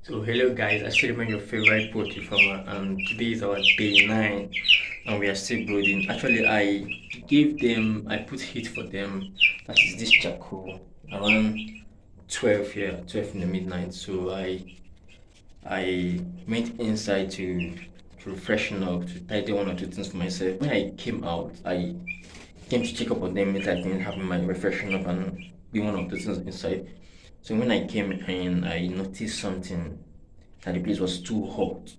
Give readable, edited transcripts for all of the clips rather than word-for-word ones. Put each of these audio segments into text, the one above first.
So hello guys, I still remain your favorite poultry farmer, and today is our day 9 and we are still brooding. Actually, I put heat for them, that is this charcoal, around 12 here, 12 in the midnight. So I went inside to freshen up, to tidy one or two things for myself. When I came out, I came to check up on them, I didn't have my refreshing up and be one of the things inside. So when I came in, I noticed something, that the place was too hot.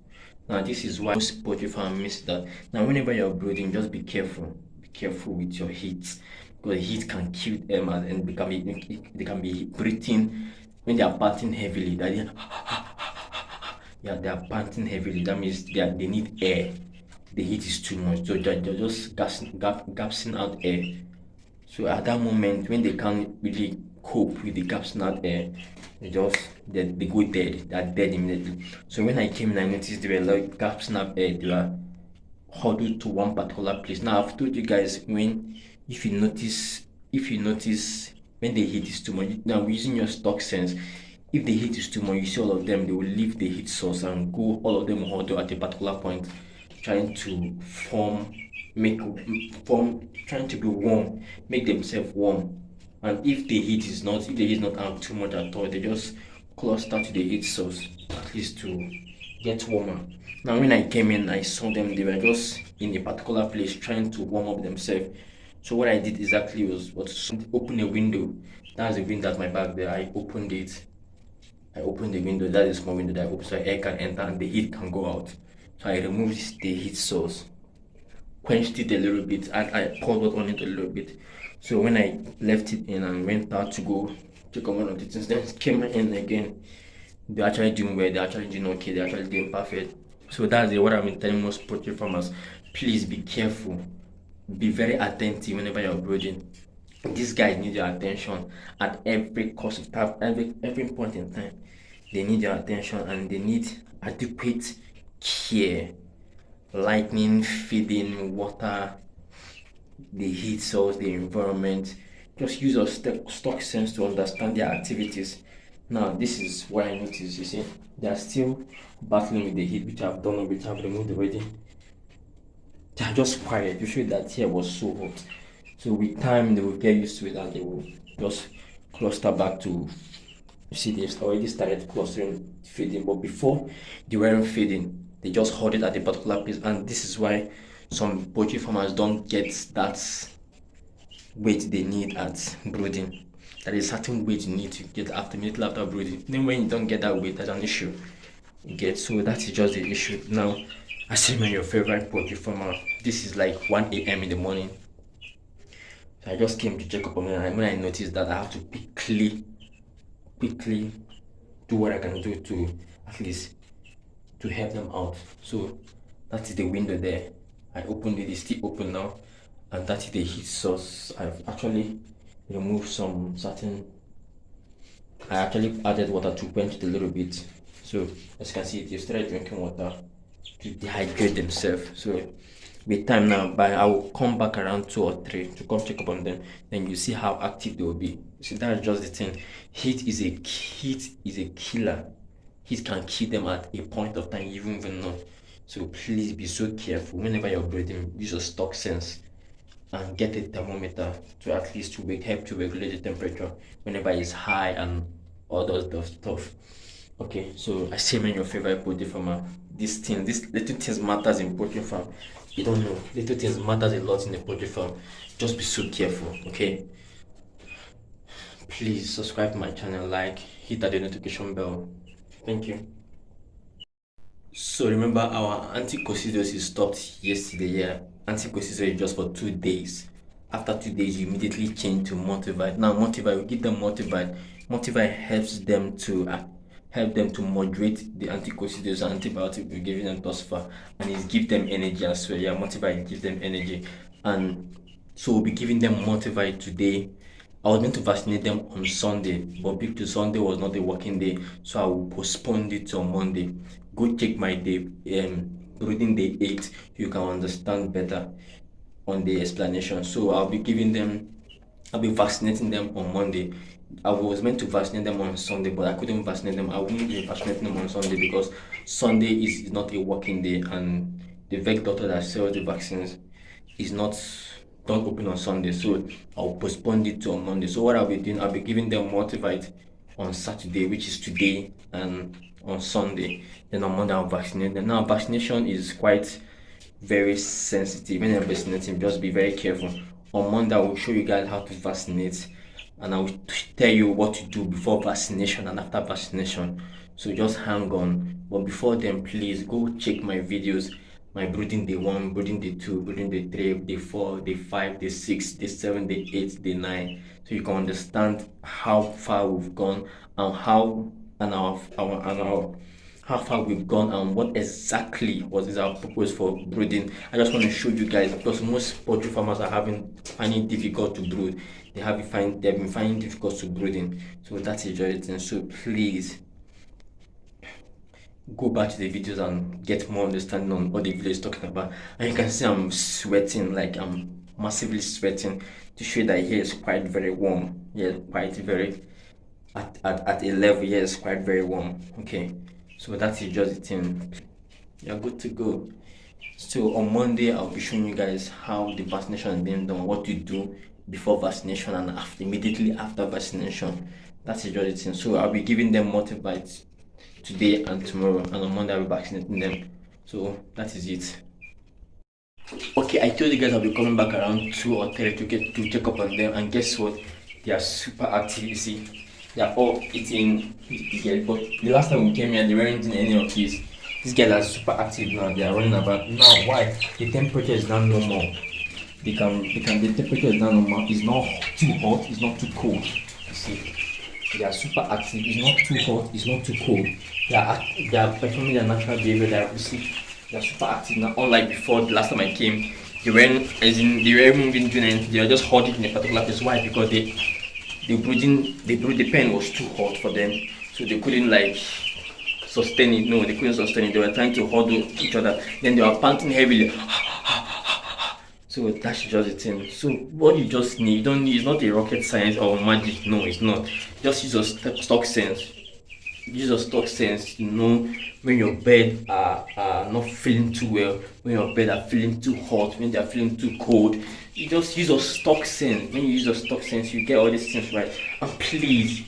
Now this is why most poultry farm miss that. Now whenever you're brooding, just be careful. Be careful with your heat, because the heat can kill them and they can be breathing when they are panting heavily. Yeah, they are panting heavily. That means they need air. The heat is too much, so they're just gasping out air. So at that moment, when they can't really cope with the gaps out air, they go dead. They're dead immediately. So when I came in, I noticed there were like gaps out air. They were huddled to one particular place. Now I've told you guys, if you notice when the heat is too much. Now using your stock sense, if the heat is too much, you see all of them, they will leave the heat source and go. All of them will huddle at a particular point, trying to make form, trying to be warm, make themselves warm. And if if the heat is not out too much at all, they just cluster to the heat source, at least to get warmer. Now when I came in, I saw them, they were just in a particular place trying to warm up themselves. So what I did exactly was open a window. That's the window at my back there. I opened it. I opened the window. That is a small window that I opened so air can enter and the heat can go out. So I removed the heat source, quenched it a little bit, and I poured water on it a little bit. So when I left it in and went out to go check on one of the things, then came in again. They're actually doing well, they're actually doing okay, they're actually doing perfect. So that's what I've been telling most poultry farmers. Please be careful, be very attentive whenever you're brooding. These guys need your attention at every cost, every point in time. They need your attention and they need adequate care. Lightning, feeding, water, the heat source, the environment. Just use your stock sense to understand their activities. Now, this is what I noticed. You see, they are still battling with the heat, which I've done, which I've removed already. They are just quiet. You show that here was so hot. So with time, they will get used to it and they will just cluster back to. You see, they've already started clustering feeding, but before they weren't feeding, they just hold it at a particular place, and this is why some poultry farmers don't get that weight they need at brooding. There is a certain weight you need to get immediately after brooding. Then when you don't get that weight, that's an issue. You get, so that is just the issue. Now, I see when your favorite poultry farmer. This is like 1 a.m. in the morning. So I just came to check up on them, and when I noticed that I have to quickly do what I can do to at least to help them out. So that is the window there. I opened it, it's still open now, and that is the heat source. I've actually removed some certain. I actually added water to quench it a little bit. So as you can see, they started drinking water to dehydrate themselves. So with time now, but I will come back around 2 or 3 to come check up on them. Then you see how active they will be. See, that's just the thing. Heat is a killer. Heat can kill them at a point of time you don't even know. So please be so careful whenever you're breathing. Use your stock sense and get a thermometer to at least help to regulate the temperature whenever it's high and all those stuff. Okay, so I say man your favorite poultry farmer. This little things matters in poultry farm. You don't know, little things matters a lot in the poultry farm. Just be so careful, okay? Please subscribe to my channel, like, hit that notification bell. Thank you. So remember, our anticoccidosis stopped yesterday. Yeah, anticoccidosis just for 2 days. After 2 days, you immediately change to multivite. Now multivite, we give them multivite. Multivite help them to moderate the anticoccidosis antibiotic we're giving them thus far, and it gives them energy as well. Yeah, multivite gives them energy, and so we'll be giving them multivite today. I was meant to vaccinate them on Sunday, but because Sunday was not a working day, so I will postpone it till Monday. Go check my day, brooding day 8. You can understand better on the explanation. So I'll be giving them I'll be vaccinating them on Monday. I was meant to vaccinate them on Sunday, but I couldn't vaccinate them. I wouldn't be vaccinating them on Sunday because Sunday is not a working day, and the vet doctor that sells the vaccines is not don't open on Sunday. So I'll postpone it to on Monday. So what I'll be doing, I'll be giving them multivite on Saturday, which is today, and on Sunday. Then on Monday I'll vaccinate them. Now vaccination is quite very sensitive. When you're vaccinating, just be very careful. On Monday I will show you guys how to vaccinate, and I will tell you what to do before vaccination and after vaccination. So just hang on. But before then, please go check my videos. My brooding day 1, brooding day 2, brooding day 3, day 4, day 5, day 6, day 7, day 8, day 9. So you can understand how far we've gone and how far we've gone and what exactly was our purpose for brooding. I just want to show you guys, because most poultry farmers are finding it difficult to brood. They've been finding difficult to brooding. So that's a joy thing. So please go back to the videos and get more understanding on what the video is talking about. And you can see I'm sweating, like I'm massively sweating, to show that here is quite very warm. Yeah, quite very at a level here is quite very warm. Okay, so that's just the thing. You're good to go. So on Monday I'll be showing you guys how the vaccination is being done, what to do before vaccination and immediately after vaccination. That's just the thing. So I'll be giving them multivites today and tomorrow, and on Monday I'll be vaccinating them. So that is it. Okay, I told you guys I'll be coming back around 2 or 3 to check up on them, and guess what? They are super active. You see, they are all eating. But the last time we came here, they weren't doing any of these. These guys are super active now. They are running about now. Why? The temperature is now normal. The temperature is now normal. It's not too hot. It's not too cold. You see, they are super active. It's not too hot. It's not too cold. They are performing their natural behavior. They are super active now. Unlike before, the last time I came, they weren't even doing anything. They were just holding in a particular place. Why? Because the pen was too hot for them, so they couldn't like sustain it. No, they couldn't sustain it. They were trying to huddle each other. Then they were panting heavily. So that's just the thing. So what you just need, it's not a rocket science or magic. No, it's not. Just use your stock sense. Use your stock sense to know when your bird are not feeling too well, when your bird are feeling too hot, when they are feeling too cold. You just use your stock sense. When you use your stock sense, you get all these things right. And please,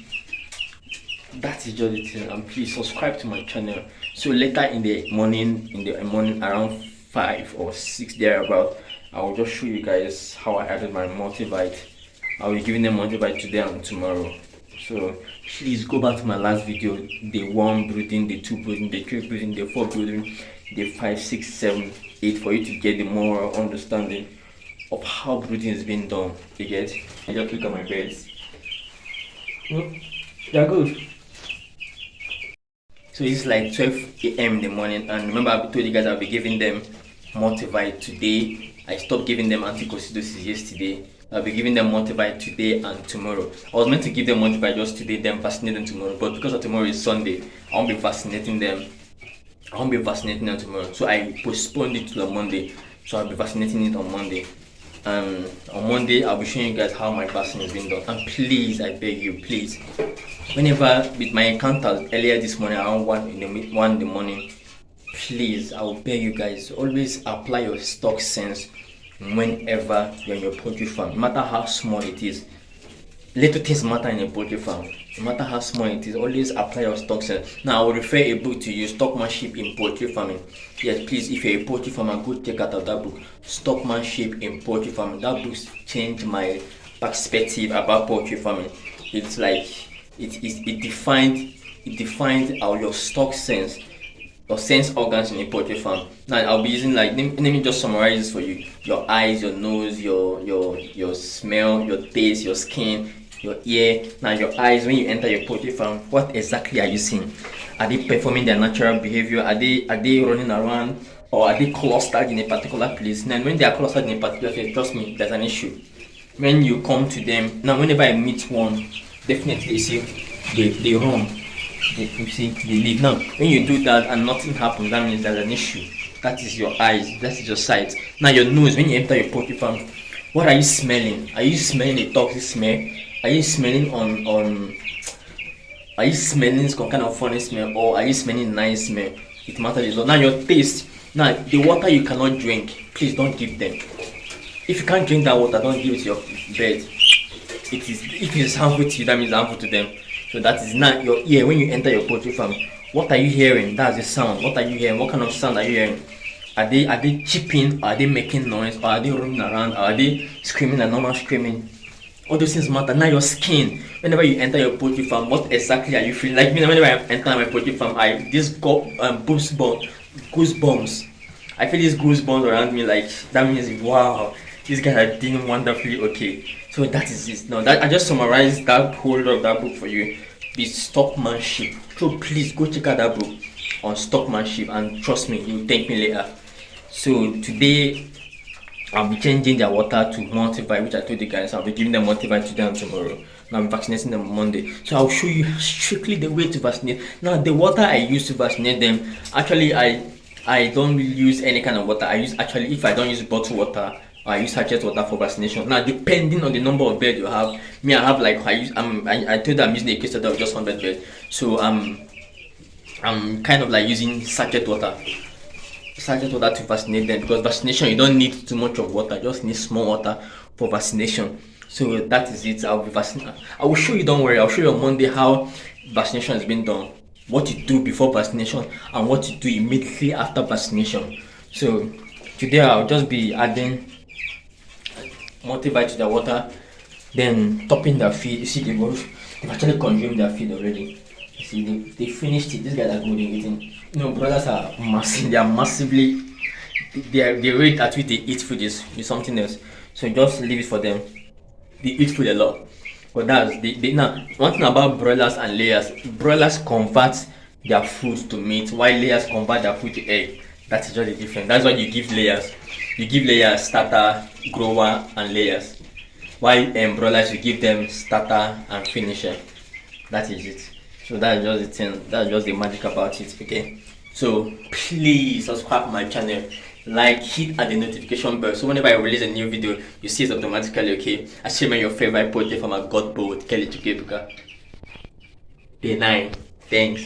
that is just the thing. And please subscribe to my channel. So later in the morning around 5 or 6 thereabout, I will just show you guys how I added my multivite. I'll be giving them multivite today and tomorrow. So please go back to my last video, day 1 brooding, day 2 brooding, day 3 brooding, day 4 brooding, day 5, 6, 7, 8, for you to get the moral understanding of how brooding is being done. You get? I just look at my birds. They're good. So it's like 12 a.m. in the morning, and remember I told you guys I'll be giving them multivite today. I stopped giving them anticoccidosis yesterday. I'll be giving them multivite today and tomorrow. I was meant to give them multivite just today, then vaccinate them tomorrow, but because of tomorrow is Sunday, I won't be vaccinating them. Tomorrow. So I postponed it to Monday. So I'll be vaccinating it on Monday. And on Monday, I'll be showing you guys how my vaccine is being done. And please, I beg you, please, whenever with my encounters earlier this morning, around 1 in the morning, please, I will beg you guys, always apply your stock sense whenever you're in your poultry farm, no matter how small it is. Little things matter in a poultry farm, no matter how small it is. Always apply your stock sense. Now I will refer a book to you, Stockmanship in Poultry Farming. Yes, please, if you're a poultry farmer, go check out that book, Stockmanship in Poultry Farming. That book changed my perspective about poultry farming. It's like it defined your stock sense or sense organs in a poultry farm. Now I'll be using, like, let me just summarize this for you. Your eyes, your nose, your smell, your taste, your skin, your ear. Now your eyes, when you enter your poultry farm, what exactly are you seeing? Are they performing their natural behavior? Are they running around, or are they clustered in a particular place? Now when they are clustered in a particular place, trust me, there's an issue. When you come to them, now whenever I meet one, definitely you see they run. They leave. Now when you do that and nothing happens, that means there's an issue. That is your eyes, that is your sight. Now your nose, when you enter your poultry farm, What are you smelling? Are you smelling a toxic smell? Are you smelling on are you smelling some kind of funny smell, or are you smelling nice smell? It matters a lot. Now your taste. Now the water you cannot drink, please don't give them. If you can't drink that water, don't give it to your bird. It is, if it is harmful to you, that means harmful to them. So that is not your ear when you enter your poultry farm. What are you hearing? That's the sound. What are you hearing? What kind of sound are you hearing? Are they chipping? Are they making noise? Or are they running around? Or are they screaming and normal screaming? All those things matter. Now your skin. Whenever you enter your poultry farm, what exactly are you feeling? Like me, whenever I enter my poultry farm, I this goosebumps. I feel these goosebumps around me. Like that means wow, these guys are doing wonderfully okay. So that is it. Now that I just summarized that whole lot of that book for you. The stockmanship. So please go check out that book on stockmanship, and trust me, you'll thank me later. So today I'll be changing their water to multivite, which I told you guys I'll be giving them multivite today and tomorrow. Now I'm vaccinating them on Monday. So I'll show you strictly the way to vaccinate. Now the water I use to vaccinate them, actually I don't use any kind of water. I use, actually, if I don't use bottled water, I use sachet water for vaccination. Now depending on the number of beds you have, me I have like I told you I'm using a case of just 100 beds. So I'm kind of like using sachet water to vaccinate them, because vaccination you don't need too much of water, just need small water for vaccination. So that is it. I'll be vaccinating. I will show you, don't worry, I'll show you on Monday how vaccination has been done, what you do before vaccination and what you do immediately after vaccination. So today I'll just be adding multivite to the water, then topping their feed. You see they've actually consumed their feed already. You see they finished it. These guys are good in eating. You know, brothers are massive. They are massively. The rate at which they eat food is something else. So just leave it for them. They eat food a lot. But that's now one thing about broilers and layers. Broilers convert their food to meat, while layers convert their food to egg. That is just the difference. That's why you give layers. You give layers starter, grower, and layers. While broilers you give them starter and finisher. That is it. So that's just the thing. That's just the magic about it. Okay. So please subscribe to my channel, like, hit at the notification bell, so whenever I release a new video you see it automatically. Okay, I share my your favorite poultry from a god boat Kelly Chikebuka. Day 9. Thanks.